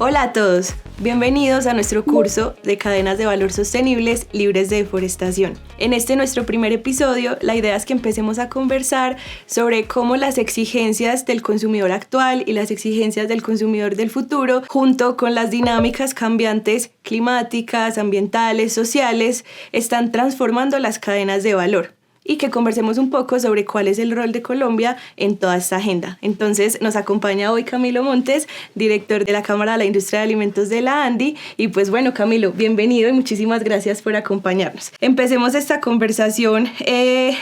Hola a todos, bienvenidos a nuestro curso de Cadenas de Valor Sostenibles Libres de Deforestación. En este nuestro primer episodio, la idea es que empecemos a conversar sobre cómo las exigencias del consumidor actual y las exigencias del consumidor del futuro, junto con las dinámicas cambiantes climáticas, ambientales, sociales, están transformando las cadenas de valor. Y que conversemos un poco sobre cuál es el rol de Colombia en toda esta agenda. Entonces nos acompaña hoy Camilo Montes, director de la Cámara de la Industria de Alimentos de la ANDI. Y pues bueno, Camilo, bienvenido y muchísimas gracias por acompañarnos. Empecemos esta conversación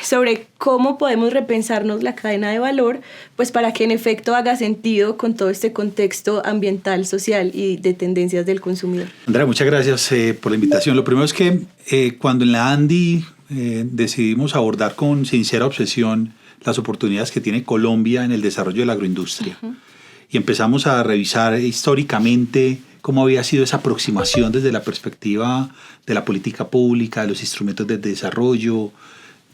sobre cómo podemos repensarnos la cadena de valor, pues para que en efecto haga sentido con todo este contexto ambiental, social y de tendencias del consumidor. Andrea, muchas gracias por la invitación. Lo primero es que cuando en la ANDI decidimos abordar con sincera obsesión las oportunidades que tiene Colombia en el desarrollo de la agroindustria. Y empezamos a revisar históricamente cómo había sido esa aproximación desde la perspectiva de la política pública, de los instrumentos de desarrollo,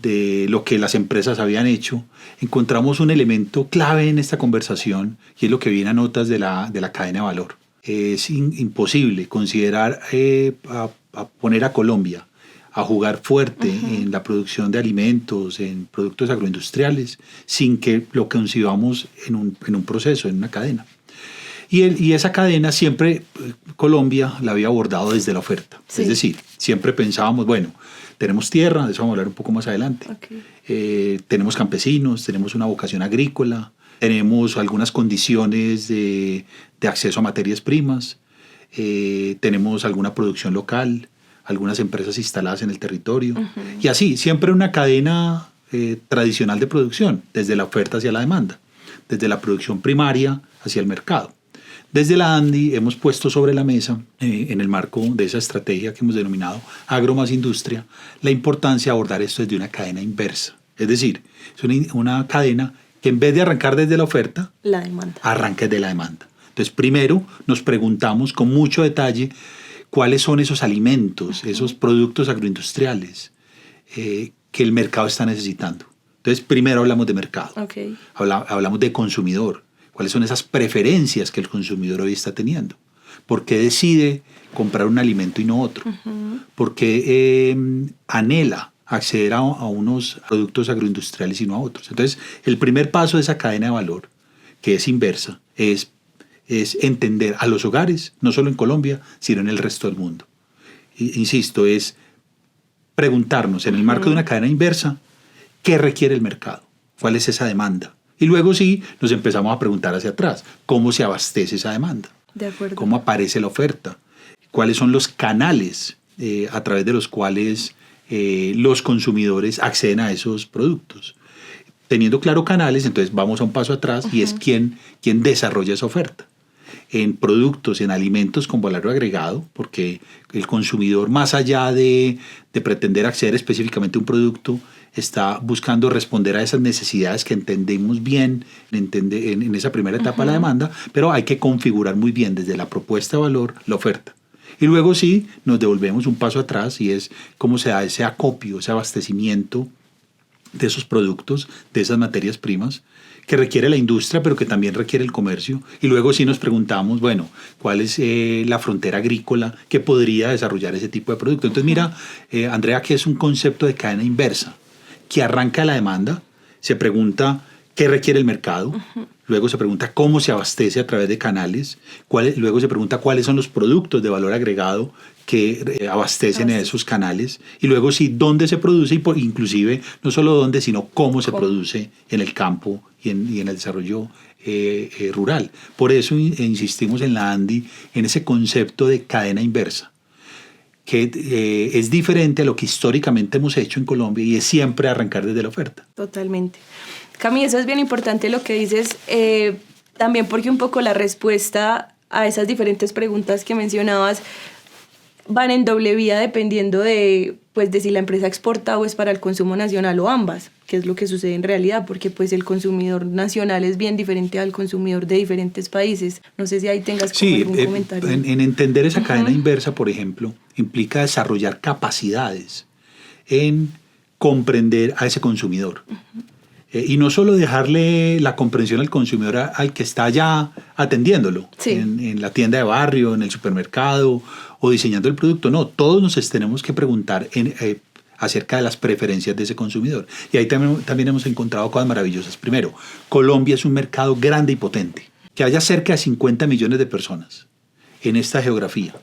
de lo que las empresas habían hecho. Encontramos un elemento clave en esta conversación y es lo que viene a notas de la cadena de valor. Es imposible considerar a poner a Colombia a jugar fuerte en la producción de alimentos, en productos agroindustriales, sin que lo concibamos en un proceso, en una cadena. Y esa cadena siempre Colombia la había abordado desde la oferta. Sí. Es decir, siempre pensábamos, bueno, tenemos tierra, de eso vamos a hablar un poco más adelante. Okay. Tenemos campesinos, tenemos una vocación agrícola, tenemos algunas condiciones de acceso a materias primas, tenemos alguna producción local, algunas empresas instaladas en el territorio, y así, siempre una cadena tradicional de producción, desde la oferta hacia la demanda, desde la producción primaria hacia el mercado. Desde la ANDI hemos puesto sobre la mesa, en el marco de esa estrategia que hemos denominado Agro más Industria, la importancia de abordar esto desde una cadena inversa. Es decir, es una cadena que en vez de arrancar desde la oferta, arranca desde la demanda. Entonces, primero nos preguntamos con mucho detalle cuáles son esos alimentos, esos productos agroindustriales que el mercado está necesitando. Entonces, primero hablamos de mercado, hablamos de consumidor, cuáles son esas preferencias que el consumidor hoy está teniendo, por qué decide comprar un alimento y no otro, por qué anhela acceder a unos productos agroindustriales y no a otros. Entonces, el primer paso de esa cadena de valor, que es inversa, es entender a los hogares, no solo en Colombia, sino en el resto del mundo. Insisto, es preguntarnos en el marco de una cadena inversa, ¿qué requiere el mercado? ¿Cuál es esa demanda? Y luego sí, nos empezamos a preguntar hacia atrás, ¿cómo se abastece esa demanda? De acuerdo. ¿Cómo aparece la oferta? ¿Cuáles son los canales a través de los cuales los consumidores acceden a esos productos? Teniendo claro canales, entonces vamos a un paso atrás y es quién desarrolla esa oferta. En productos, en alimentos con valor agregado, porque el consumidor, más allá de pretender acceder específicamente a un producto, está buscando responder a esas necesidades que entendemos bien en esa primera etapa de la demanda, pero hay que configurar muy bien desde la propuesta de valor la oferta. Y luego sí, nos devolvemos un paso atrás y es cómo se da ese acopio, ese abastecimiento de esos productos, de esas materias primas, que requiere la industria, pero que también requiere el comercio. Y luego sí nos preguntamos, bueno, ¿cuál es la frontera agrícola que podría desarrollar ese tipo de producto? Entonces mira, Andrea, que es un concepto de cadena inversa, que arranca la demanda, se pregunta qué requiere el mercado, luego se pregunta cómo se abastece a través de canales, luego se pregunta cuáles son los productos de valor agregado que abastecen a esos canales, y luego sí dónde se produce, y inclusive no solo dónde, sino cómo se produce en el campo y en el desarrollo rural. Por eso insistimos en la ANDI en ese concepto de cadena inversa, que es diferente a lo que históricamente hemos hecho en Colombia y es siempre arrancar desde la oferta. Totalmente. Cami, eso es bien importante lo que dices, también porque un poco la respuesta a esas diferentes preguntas que mencionabas van en doble vía dependiendo de si la empresa exporta o es para el consumo nacional o ambas, que es lo que sucede en realidad, porque pues el consumidor nacional es bien diferente al consumidor de diferentes países. No sé si ahí tengas algún comentario. En entender esa cadena inversa, por ejemplo, implica desarrollar capacidades en comprender a ese consumidor. Y no solo dejarle la comprensión al consumidor al que está ya atendiéndolo, sí, en la tienda de barrio, en el supermercado o diseñando el producto. No, todos nos tenemos que preguntar acerca de las preferencias de ese consumidor. Y ahí también hemos encontrado cosas maravillosas. Primero, Colombia es un mercado grande y potente. Que haya cerca de 50 millones de personas en esta geografía,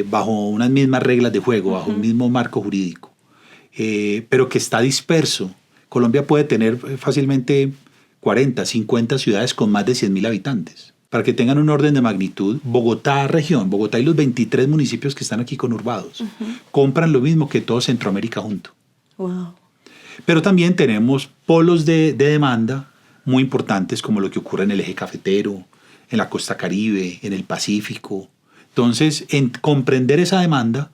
bajo unas mismas reglas de juego, bajo un mismo marco jurídico, pero que está disperso. Colombia puede tener fácilmente 40, 50 ciudades con más de 100.000 habitantes. Para que tengan un orden de magnitud, Bogotá y los 23 municipios que están aquí conurbados, compran lo mismo que todo Centroamérica junto. Wow. Pero también tenemos polos de demanda muy importantes como lo que ocurre en el eje cafetero, en la costa Caribe, en el Pacífico. Entonces, en comprender esa demanda,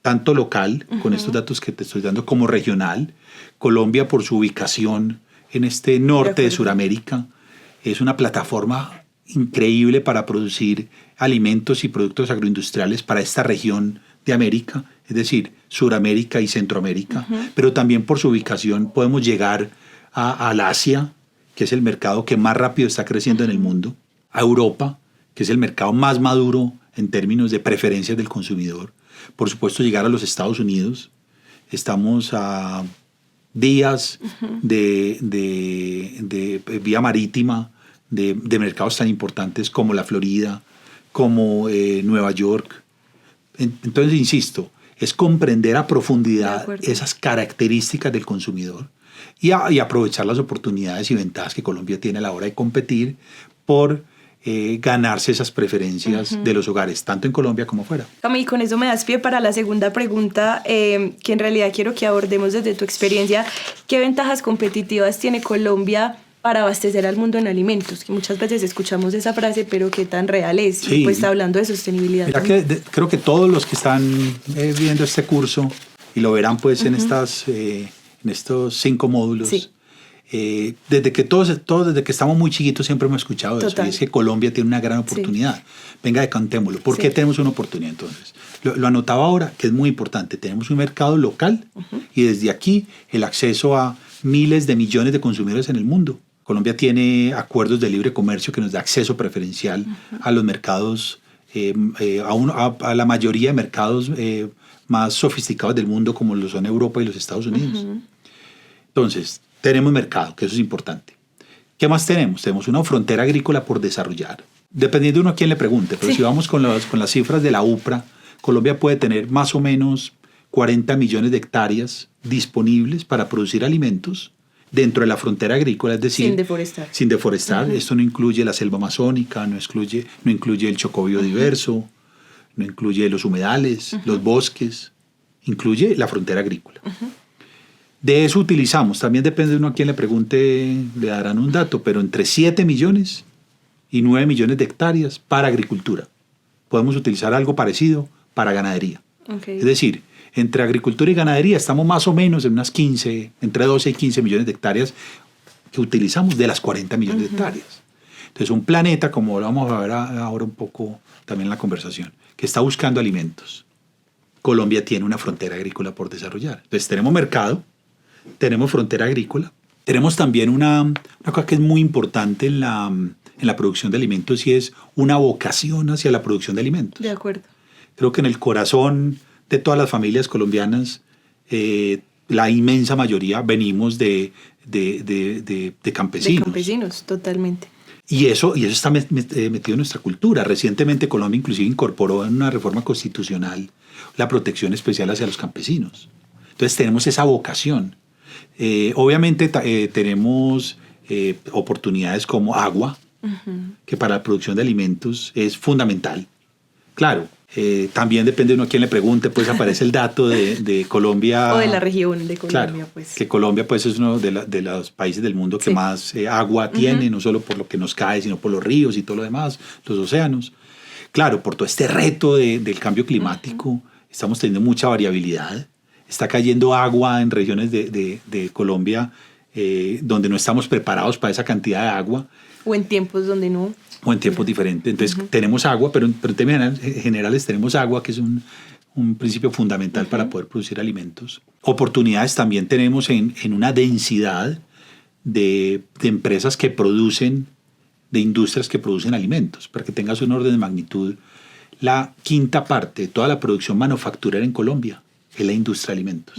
tanto local, con estos datos que te estoy dando, como regional, Colombia por su ubicación en este norte de Sudamérica, es una plataforma increíble para producir alimentos y productos agroindustriales para esta región de América, es decir, Sudamérica y Centroamérica, pero también por su ubicación podemos llegar al Asia, que es el mercado que más rápido está creciendo en el mundo, a Europa, que es el mercado más maduro en términos de preferencias del consumidor, por supuesto llegar a los Estados Unidos. Estamos a días de vía marítima de mercados tan importantes como la Florida, como Nueva York. Entonces, insisto, es comprender a profundidad esas características del consumidor y aprovechar las oportunidades y ventajas que Colombia tiene a la hora de competir por ganarse esas preferencias de los hogares, tanto en Colombia como fuera. Y con eso me das pie para la segunda pregunta, que en realidad quiero que abordemos desde tu experiencia. ¿Qué ventajas competitivas tiene Colombia para abastecer al mundo en alimentos? Que muchas veces escuchamos esa frase, pero ¿qué tan real es? Sí. Y pues está hablando de sostenibilidad. Mira que creo que todos los que están viendo este curso, y lo verán pues en estos 5 módulos, sí. Desde que desde que estamos muy chiquitos siempre hemos escuchado eso, y es que Colombia tiene una gran oportunidad. Sí. Venga, decantémoslo. ¿Por qué tenemos una oportunidad entonces? Lo anotaba ahora, que es muy importante. Tenemos un mercado local y desde aquí el acceso a miles de millones de consumidores en el mundo. Colombia tiene acuerdos de libre comercio que nos da acceso preferencial a los mercados, a la mayoría de mercados más sofisticados del mundo, como lo son Europa y los Estados Unidos. Entonces, tenemos mercado, que eso es importante. ¿Qué más tenemos? Tenemos una frontera agrícola por desarrollar. Dependiendo de uno a quién le pregunte, pero si vamos con las cifras de la UPRA, Colombia puede tener más o menos 40 millones de hectáreas disponibles para producir alimentos dentro de la frontera agrícola, es decir, sin deforestar. Esto no incluye la selva amazónica, no incluye el chocó biodiverso, no incluye los humedales, los bosques, incluye la frontera agrícola. De eso utilizamos, también depende de uno a quien le pregunte, le darán un dato, pero entre 7 millones y 9 millones de hectáreas para agricultura. Podemos utilizar algo parecido para ganadería. Es decir, entre agricultura y ganadería estamos más o menos en unas entre 12 y 15 millones de hectáreas que utilizamos de las 40 millones de hectáreas. Entonces, un planeta, como lo vamos a ver ahora un poco también en la conversación, que está buscando alimentos. Colombia tiene una frontera agrícola por desarrollar. Entonces, tenemos mercado, tenemos frontera agrícola, tenemos también una cosa que es muy importante en la producción de alimentos y es una vocación hacia la producción de alimentos. De acuerdo. Creo que en el corazón de todas las familias colombianas, la inmensa mayoría venimos de campesinos. De campesinos, totalmente. Y eso está metido en nuestra cultura. Recientemente Colombia inclusive incorporó en una reforma constitucional la protección especial hacia los campesinos. Entonces tenemos esa vocación. Obviamente tenemos oportunidades como agua, que para la producción de alimentos es fundamental. Claro, también depende de uno a quien le pregunte, pues aparece el dato de Colombia. O de la región de Colombia, claro, pues. Que Colombia pues es uno de los países del mundo que más agua tiene, no solo por lo que nos cae, sino por los ríos y todo lo demás, los océanos. Claro, por todo este reto del cambio climático, estamos teniendo mucha variabilidad. Está cayendo agua en regiones de Colombia donde no estamos preparados para esa cantidad de agua. O en tiempos donde no. O en tiempos diferentes. Entonces tenemos agua, pero en términos generales tenemos agua, que es un principio fundamental para poder producir alimentos. Oportunidades también tenemos en una densidad de empresas que producen, de industrias que producen alimentos. Para que tengas un orden de magnitud, la quinta parte de toda la producción manufacturera en Colombia es la industria de alimentos.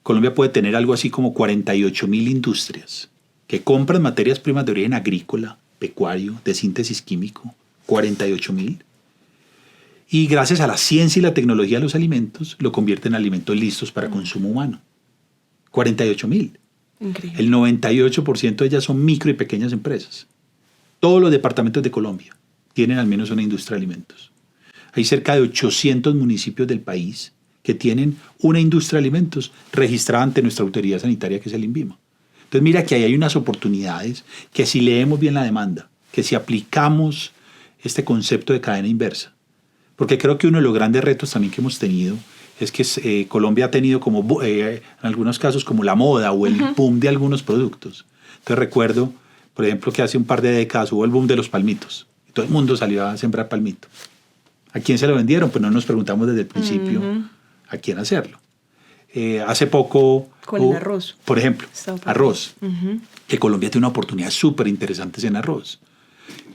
Colombia puede tener algo así como 48.000 industrias que compran materias primas de origen agrícola, pecuario, de síntesis químico, 48.000. Y gracias a la ciencia y la tecnología de los alimentos, lo convierten en alimentos listos para consumo humano. 48.000. Increíble. El 98% de ellas son micro y pequeñas empresas. Todos los departamentos de Colombia tienen al menos una industria de alimentos. Hay cerca de 800 municipios del país que tienen una industria de alimentos registrada ante nuestra autoridad sanitaria, que es el INVIMA. Entonces mira que ahí hay unas oportunidades que si leemos bien la demanda, que si aplicamos este concepto de cadena inversa, porque creo que uno de los grandes retos también que hemos tenido es que Colombia ha tenido como, en algunos casos, como la moda o el boom de algunos productos. Entonces recuerdo, por ejemplo, que hace un par de décadas hubo el boom de los palmitos. Y todo el mundo salió a sembrar palmito. ¿A quién se lo vendieron? Pues no nos preguntamos desde el principio a quién hacerlo. Hace poco... Con el arroz. Por ejemplo, arroz. Que Colombia tiene una oportunidad súper interesante en arroz.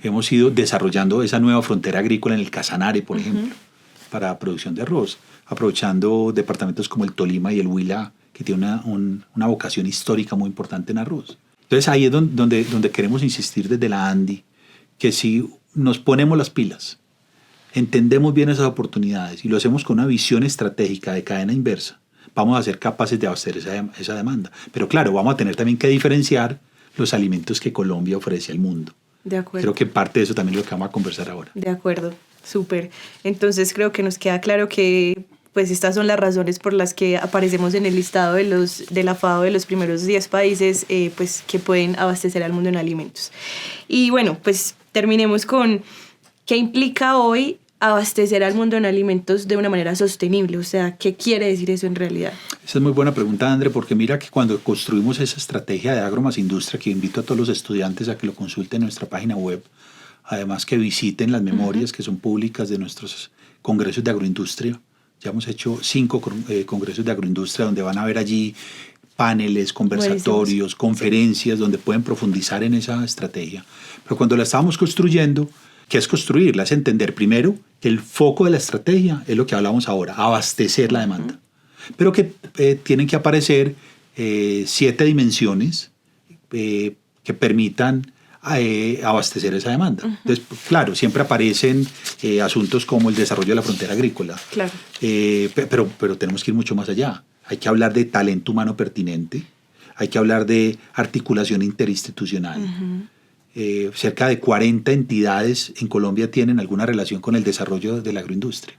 Hemos ido desarrollando esa nueva frontera agrícola en el Casanare, por ejemplo, para producción de arroz, aprovechando departamentos como el Tolima y el Huila, que tienen una vocación histórica muy importante en arroz. Entonces ahí es donde queremos insistir desde la ANDI, que si nos ponemos las pilas, entendemos bien esas oportunidades y lo hacemos con una visión estratégica de cadena inversa, vamos a ser capaces de abastecer esa demanda. Pero claro, vamos a tener también que diferenciar los alimentos que Colombia ofrece al mundo. De acuerdo. Creo que parte de eso también es lo que vamos a conversar ahora. De acuerdo, súper. Entonces creo que nos queda claro que pues estas son las razones por las que aparecemos en el listado de la FAO de los primeros 10 países pues, que pueden abastecer al mundo en alimentos. Y bueno, pues terminemos con qué implica hoy abastecer al mundo en alimentos de una manera sostenible. O sea, ¿qué quiere decir eso en realidad? Esa es muy buena pregunta, André, porque mira que cuando construimos esa estrategia de Agro más Industria, que invito a todos los estudiantes a que lo consulten en nuestra página web, además que visiten las memorias que son públicas de nuestros congresos de agroindustria. Ya hemos hecho 5 congresos de agroindustria donde van a ver allí paneles, conversatorios, conferencias donde pueden profundizar en esa estrategia. Pero cuando la estábamos construyendo, ¿qué es construirla? Es entender primero que el foco de la estrategia es lo que hablamos ahora, abastecer la demanda. Pero que tienen que aparecer 7 dimensiones que permitan abastecer esa demanda. Entonces, claro, siempre aparecen asuntos como el desarrollo de la frontera agrícola. Claro. Pero tenemos que ir mucho más allá. Hay que hablar de talento humano pertinente, hay que hablar de articulación interinstitucional. Cerca de 40 entidades en Colombia tienen alguna relación con el desarrollo de la agroindustria.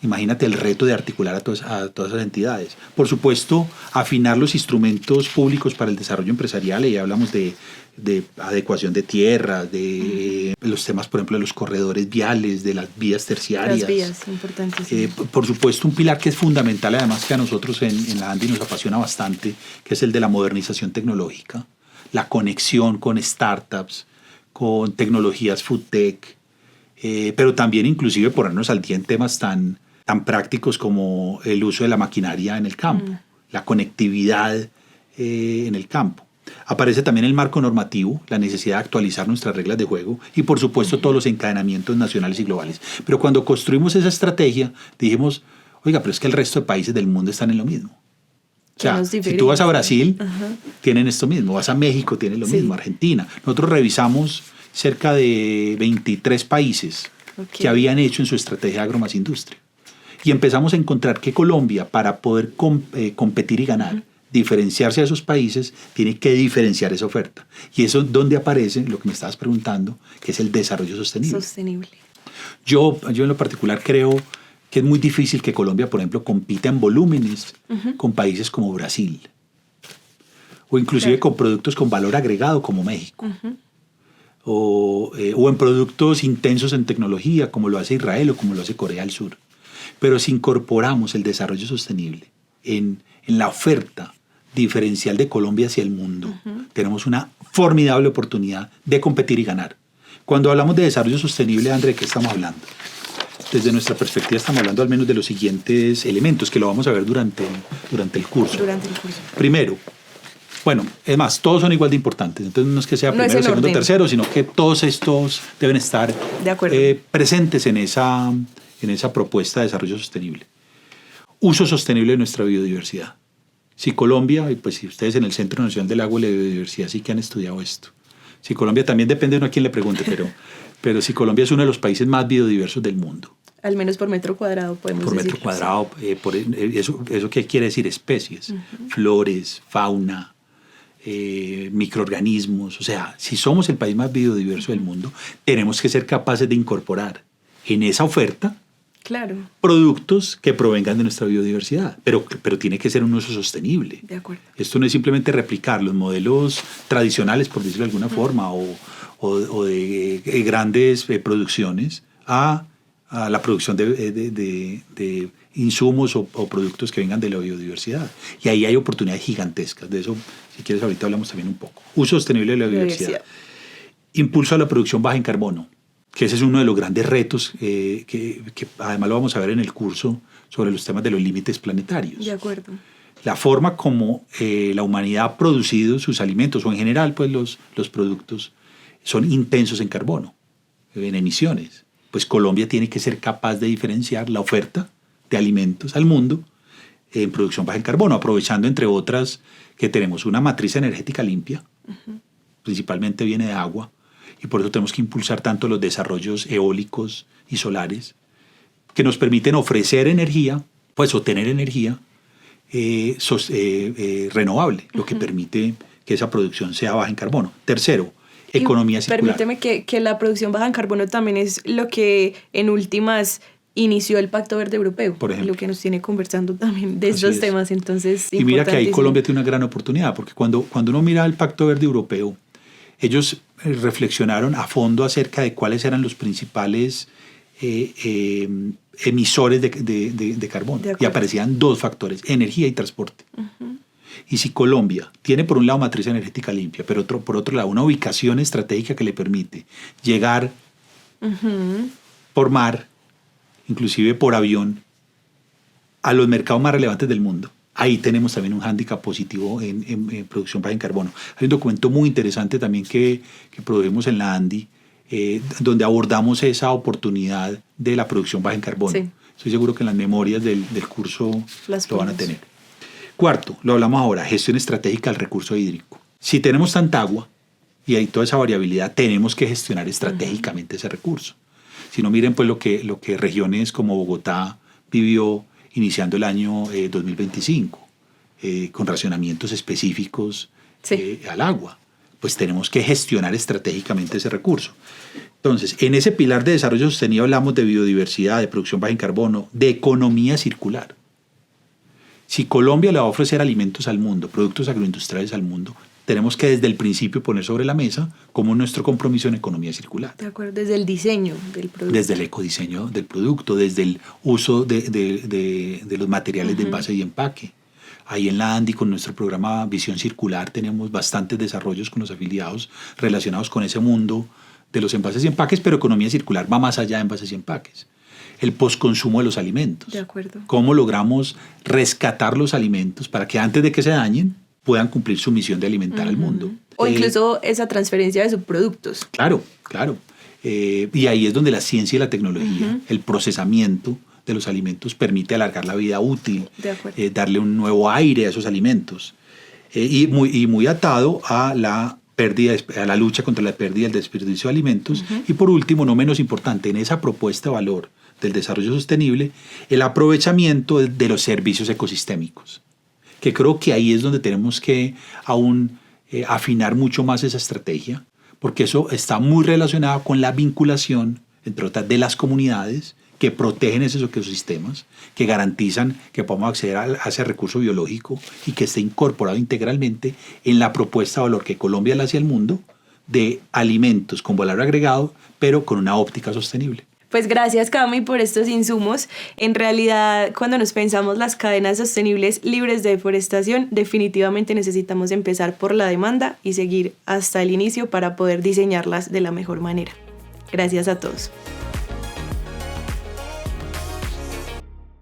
Imagínate el reto de articular a todas esas entidades. Por supuesto, afinar los instrumentos públicos para el desarrollo empresarial, y hablamos de adecuación de tierras, de los temas, por ejemplo, de los corredores viales, de las vías terciarias. Las vías, importantes. Por supuesto, un pilar que es fundamental, además que a nosotros en la ANDI nos apasiona bastante, que es el de la modernización tecnológica, la conexión con startups, con tecnologías food tech, pero también inclusive ponernos al día en temas tan prácticos como el uso de la maquinaria en el campo, la conectividad en el campo. Aparece también el marco normativo, la necesidad de actualizar nuestras reglas de juego y, por supuesto, todos los encadenamientos nacionales y globales. Pero cuando construimos esa estrategia, dijimos, oiga, pero es que el resto de países del mundo están en lo mismo. O sea, si tú vas a Brasil, tienen esto mismo. Vas a México, tienen lo mismo. Argentina. Nosotros revisamos cerca de 23 países que habían hecho en su estrategia Agro más Industria. Y empezamos a encontrar que Colombia, para poder competir y ganar, diferenciarse a esos países, tiene que diferenciar esa oferta. Y eso es donde aparece lo que me estabas preguntando, que es el desarrollo sostenible. Yo en lo particular creo que es muy difícil que Colombia, por ejemplo, compita en volúmenes con países como Brasil. O inclusive con productos con valor agregado como México. O en productos intensos en tecnología como lo hace Israel o como lo hace Corea del Sur. Pero si incorporamos el desarrollo sostenible en la oferta diferencial de Colombia hacia el mundo, tenemos una formidable oportunidad de competir y ganar. Cuando hablamos de desarrollo sostenible, André, ¿de qué estamos hablando? Desde nuestra perspectiva estamos hablando al menos de los siguientes elementos que lo vamos a ver durante el curso. Primero, Bueno, es más, todos son igual de importantes. Entonces no es que sea No es primero, en segundo, orden. tercero, sino que todos estos deben estar De acuerdo. presentes en esa propuesta de desarrollo sostenible. Uso sostenible de nuestra biodiversidad. Si Colombia, y pues si ustedes en el Centro Nacional del Agua y la Biodiversidad sí que han estudiado esto. Si Colombia, también depende de uno a quién le pregunte, pero si Colombia es uno de los países más biodiversos del mundo. Al menos por metro cuadrado podemos Por decir. metro cuadrado, ¿eso qué quiere decir? Especies, flores, fauna, microorganismos. O sea, si somos el país más biodiverso del mundo, tenemos que ser capaces de incorporar en esa oferta Claro. productos que provengan de nuestra biodiversidad, pero tiene que ser un uso sostenible. De acuerdo. Esto no es simplemente replicar los modelos tradicionales, por decirlo de alguna forma, o de grandes producciones a la producción de insumos o productos que vengan de la biodiversidad. Y ahí hay oportunidades gigantescas. De eso, si quieres, ahorita hablamos también un poco. Uso sostenible de la biodiversidad. Impulso a la producción baja en carbono, que ese es uno de los grandes retos que además lo vamos a ver en el curso sobre los temas de los límites planetarios. De acuerdo. La forma como la humanidad ha producido sus alimentos, o en general pues los productos, son intensos en carbono, en emisiones. Pues Colombia tiene que ser capaz de diferenciar la oferta de alimentos al mundo en producción baja en carbono, aprovechando entre otras que tenemos una matriz energética limpia, principalmente viene de agua, y por eso tenemos que impulsar tanto los desarrollos eólicos y solares, que nos permiten ofrecer energía, pues obtener energía renovable, lo que permite que esa producción sea baja en carbono. Tercero, economía circular. Permíteme que la producción baja en carbono también es lo que en últimas inició el Pacto Verde Europeo, por ejemplo, lo que nos tiene conversando también de estos temas. Entonces, y mira que ahí Colombia tiene una gran oportunidad, porque cuando uno mira el Pacto Verde Europeo, ellos reflexionaron a fondo acerca de cuáles eran los principales emisores de carbono. Y aparecían dos factores, energía y transporte. Y si Colombia tiene por un lado matriz energética limpia, pero por otro lado una ubicación estratégica que le permite llegar por mar, inclusive por avión, a los mercados más relevantes del mundo, ahí tenemos también un hándicap positivo en producción baja en carbono. Hay un documento muy interesante también que produjimos en la ANDI, donde abordamos esa oportunidad de la producción baja en carbono. Sí. Estoy seguro que en las memorias del curso lo van a tener. Cuarto, lo hablamos ahora, gestión estratégica del recurso hídrico. Si tenemos tanta agua y hay toda esa variabilidad, tenemos que gestionar estratégicamente ese recurso. Si no, miren pues lo que regiones como Bogotá vivió iniciando el año 2025, con racionamientos específicos al agua. Pues tenemos que gestionar estratégicamente ese recurso. Entonces, en ese pilar de desarrollo sostenible hablamos de biodiversidad, de producción baja en carbono, de economía circular. Si Colombia le va a ofrecer alimentos al mundo, productos agroindustriales al mundo, tenemos que desde el principio poner sobre la mesa como nuestro compromiso en economía circular. De acuerdo, desde el diseño del producto. Desde el ecodiseño del producto, desde el uso de los materiales de envase y empaque. Ahí en la ANDI, con nuestro programa Visión Circular, tenemos bastantes desarrollos con los afiliados relacionados con ese mundo de los envases y empaques, pero economía circular va más allá de envases y empaques. El postconsumo de los alimentos. De acuerdo. ¿Cómo logramos rescatar los alimentos para que antes de que se dañen puedan cumplir su misión de alimentar al mundo? O incluso esa transferencia de subproductos. Claro, claro. Y ahí es donde la ciencia y la tecnología, el procesamiento de los alimentos permite alargar la vida útil, darle un nuevo aire a esos alimentos. Y muy atado a la lucha contra la pérdida y el desperdicio de alimentos. Y por último, no menos importante, en esa propuesta de valor del desarrollo sostenible, el aprovechamiento de los servicios ecosistémicos, que creo que ahí es donde tenemos que aún afinar mucho más esa estrategia, porque eso está muy relacionado con la vinculación, entre otras, de las comunidades que protegen esos ecosistemas, que garantizan que podamos acceder a ese recurso biológico y que esté incorporado integralmente en la propuesta de valor que Colombia le hace al mundo de alimentos con valor agregado, pero con una óptica sostenible. Pues gracias, Cami, por estos insumos. En realidad, cuando nos pensamos las cadenas sostenibles libres de deforestación, definitivamente necesitamos empezar por la demanda y seguir hasta el inicio para poder diseñarlas de la mejor manera. Gracias a todos.